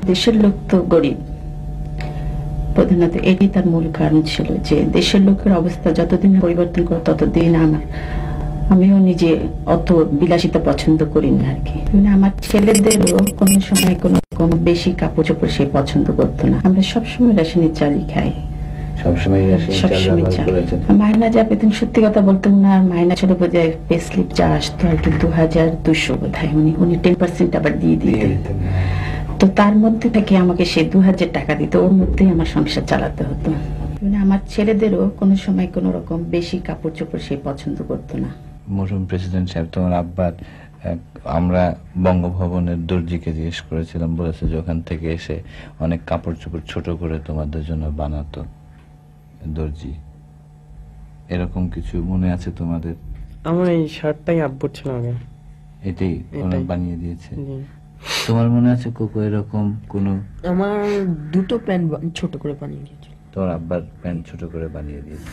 দেশের লোক তো গরিব, প্রধানত এটি তার মূল কারণ ছিল যে দেশের লোকের অবস্থা যতদিন পরিবর্তন করে ততদিন আমিও নিজে অত বিলাসিতা পছন্দ করি না আর কি। আমার ছেলেদেরও কোনো সময় কোনো বেশি কাপড় চোপড় সে পছন্দ করতো না। আমরা সবসময় রেশনের চালই খাই, সবসময় মাইনা যা পেতেন, সত্যি কথা বলতে উনার মাইনা ছিল বোধহয় পে স্লিপ যা আসতো আর কি 2200 বোধহয়, উনি 10% আবার দিয়ে দিতেন। তো তার মধ্যে থেকে আমাকে সে 2000 টাকা দিত, ওর মধ্যেই আমার সংসার চালাতে হতো। আমার ছেলেদেরও কোনো সময় কোনো রকম বেশি কাপড় চোপড় সে পছন্দ করতো না। মরহুম প্রেসিডেন্ট সাহেব তোমার আব্বার, আমরা বঙ্গভবনের দর্জিকে জিজ্ঞেস করেছিলাম, বলেছে যে ওখান থেকে এসে অনেক কাপড় চোপড় ছোট করে তোমাদের জন্য বানাতো দর্জি। এরকম কিছু মনে আছে তোমাদের? আমার এই শার্টটাই আব্বুর ছিল আগে, এটাই ওরা বানিয়ে দিয়েছে। তোমার মনে আছে কোকো এরকম কোন? আমার দুটো প্যান্ট ছোট করে বানিয়ে দিয়েছিল। তোমার আব্বার প্যান্ট ছোট করে বানিয়ে দিয়েছে।